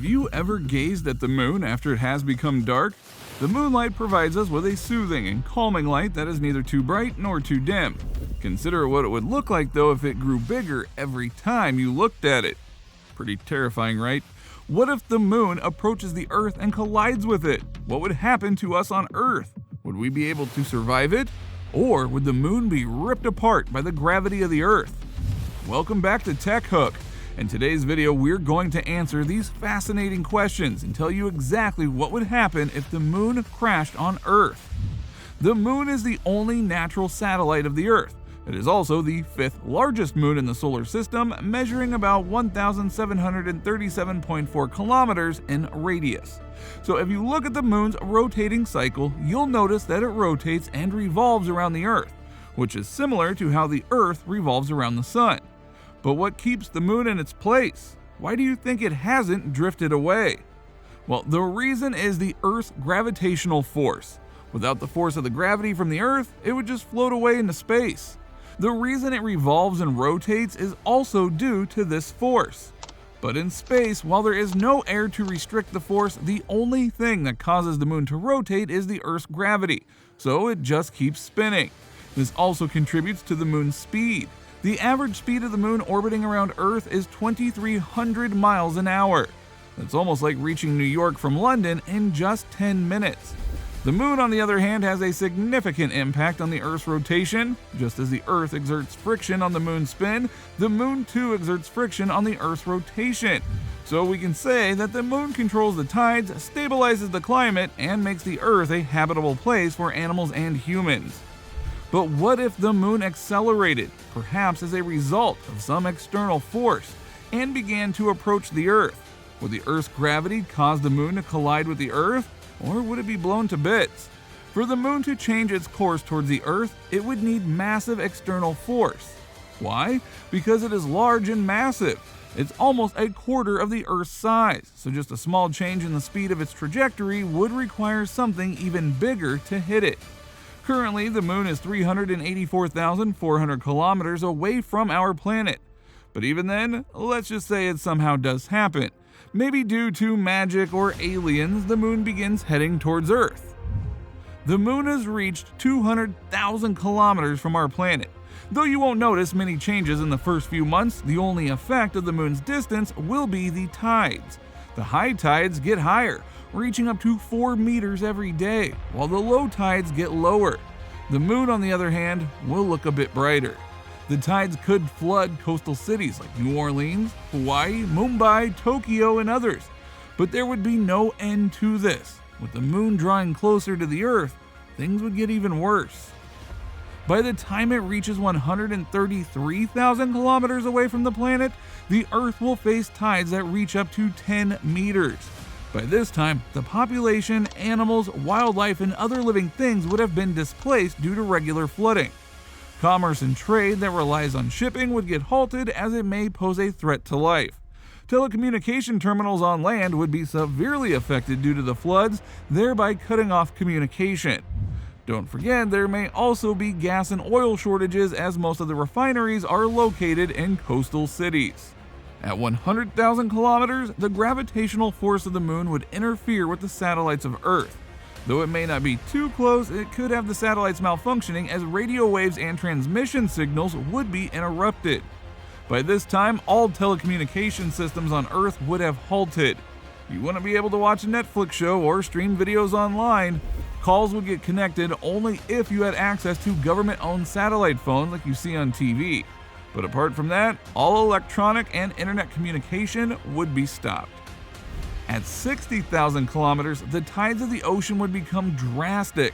you ever gazed at the moon after it has become dark? The moonlight provides us with a soothing and calming light that is neither too bright nor too dim. Consider what it would look like though if it grew bigger every time you looked at it. Pretty terrifying, right? What if the moon approaches the Earth and collides with it? What would happen to us on Earth? Would we be able to survive it? Or would the moon be ripped apart by the gravity of the Earth? Welcome back to Tech Hook. In today's video, we're going to answer these fascinating questions and tell you exactly what would happen if the moon crashed on Earth. The moon is the only natural satellite of the Earth. It is also the fifth largest moon in the solar system, measuring about 1,737.4 kilometers in radius. So if you look at the moon's rotating cycle, you'll notice that it rotates and revolves around the Earth, which is similar to how the Earth revolves around the sun. But what keeps the moon in its place? Why do you think it hasn't drifted away? Well, the reason is the Earth's gravitational force. Without the force of the gravity from the Earth, it would just float away into space. The reason it revolves and rotates is also due to this force. But in space, while there is no air to restrict the force, the only thing that causes the moon to rotate is the Earth's gravity, so it just keeps spinning. This also contributes to the moon's speed. The average speed of the moon orbiting around Earth is 2,300 miles an hour. That's almost like reaching New York from London in just 10 minutes. The moon, on the other hand, has a significant impact on the Earth's rotation. Just as the Earth exerts friction on the moon's spin, the moon too exerts friction on the Earth's rotation. So we can say that the moon controls the tides, stabilizes the climate, and makes the Earth a habitable place for animals and humans. But what if the moon accelerated, perhaps as a result of some external force, and began to approach the Earth? Would the Earth's gravity cause the moon to collide with the Earth, or would it be blown to bits? For the moon to change its course towards the Earth, it would need massive external force. Why? Because it is large and massive. It's almost a quarter of the Earth's size, so just a small change in the speed of its trajectory would require something even bigger to hit it. Currently, the moon is 384,400 kilometers away from our planet. But even then, let's just say it somehow does happen. Maybe due to magic or aliens, the moon begins heading towards Earth. The moon has reached 200,000 kilometers from our planet. Though you won't notice many changes in the first few months, the only effect of the moon's distance will be the tides. The high tides get higher, reaching up to 4 meters every day, while the low tides get lower. The moon, on the other hand, will look a bit brighter. The tides could flood coastal cities like New Orleans, Hawaii, Mumbai, Tokyo, and others. But there would be no end to this. With the moon drawing closer to the Earth, things would get even worse. By the time it reaches 133,000 kilometers away from the planet, the Earth will face tides that reach up to 10 meters. By this time, the population, animals, wildlife, and other living things would have been displaced due to regular flooding. Commerce and trade that relies on shipping would get halted as it may pose a threat to life. Telecommunication terminals on land would be severely affected due to the floods, thereby cutting off communication. Don't forget, there may also be gas and oil shortages as most of the refineries are located in coastal cities. At 100,000 kilometers, the gravitational force of the moon would interfere with the satellites of Earth. Though it may not be too close, it could have the satellites malfunctioning as radio waves and transmission signals would be interrupted. By this time, all telecommunication systems on Earth would have halted. You wouldn't be able to watch a Netflix show or stream videos online. Calls would get connected only if you had access to government-owned satellite phones like you see on TV. But apart from that, all electronic and internet communication would be stopped. At 60,000 kilometers, the tides of the ocean would become drastic.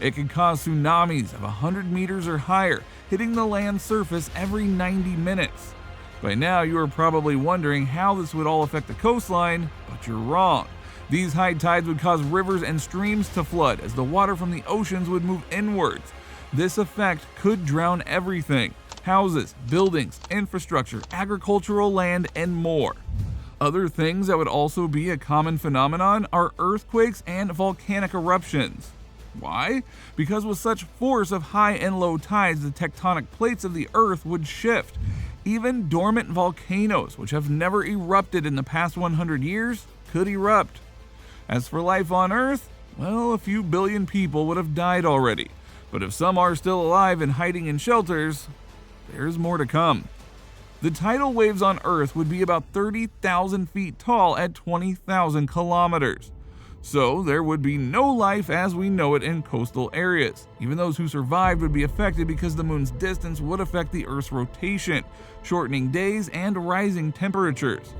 It could cause tsunamis of 100 meters or higher, hitting the land surface every 90 minutes. By now, you are probably wondering how this would all affect the coastline, but you're wrong. These high tides would cause rivers and streams to flood as the water from the oceans would move inwards. This effect could drown everything: houses, buildings, infrastructure, agricultural land, and more. Other things that would also be a common phenomenon are earthquakes and volcanic eruptions. Why? Because with such force of high and low tides, the tectonic plates of the Earth would shift. Even dormant volcanoes, which have never erupted in the past 100 years, could erupt. As for life on Earth, well, a few billion people would have died already. But if some are still alive and hiding in shelters, there's more to come. The tidal waves on Earth would be about 30,000 feet tall at 20,000 kilometers. So there would be no life as we know it in coastal areas. Even those who survived would be affected because the moon's distance would affect the Earth's rotation, shortening days and rising temperatures.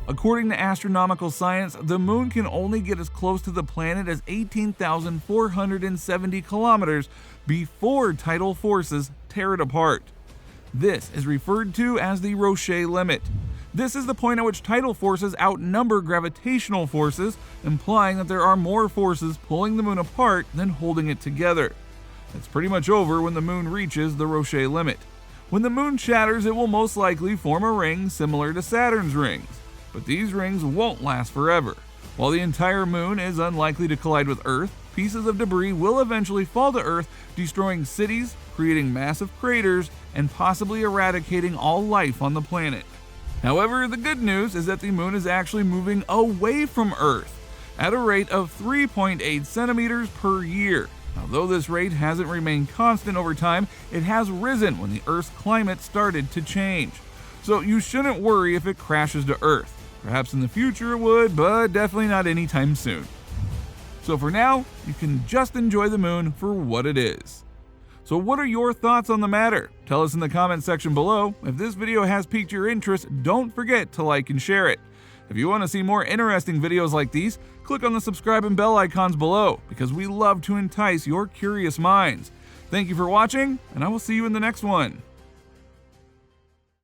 According to astronomical science, the moon can only get as close to the planet as 18,470 kilometers before tidal forces tear it apart. This is referred to as the Roche limit. This is the point at which tidal forces outnumber gravitational forces, implying that there are more forces pulling the moon apart than holding it together. It's pretty much over when the moon reaches the Roche limit. When the moon shatters, it will most likely form a ring similar to Saturn's rings. But these rings won't last forever. While the entire moon is unlikely to collide with Earth, pieces of debris will eventually fall to Earth, destroying cities, creating massive craters, and possibly eradicating all life on the planet. However, the good news is that the moon is actually moving away from Earth at a rate of 3.8 centimeters per year. Although this rate hasn't remained constant over time, it has risen when the Earth's climate started to change. So you shouldn't worry if it crashes to Earth. Perhaps in the future it would, but definitely not anytime soon. So for now, you can just enjoy the moon for what it is. So what are your thoughts on the matter? Tell us in the comment section below. If this video has piqued your interest, don't forget to like and share it. If you want to see more interesting videos like these, click on the subscribe and bell icons below, because we love to entice your curious minds. Thank you for watching, and I will see you in the next one.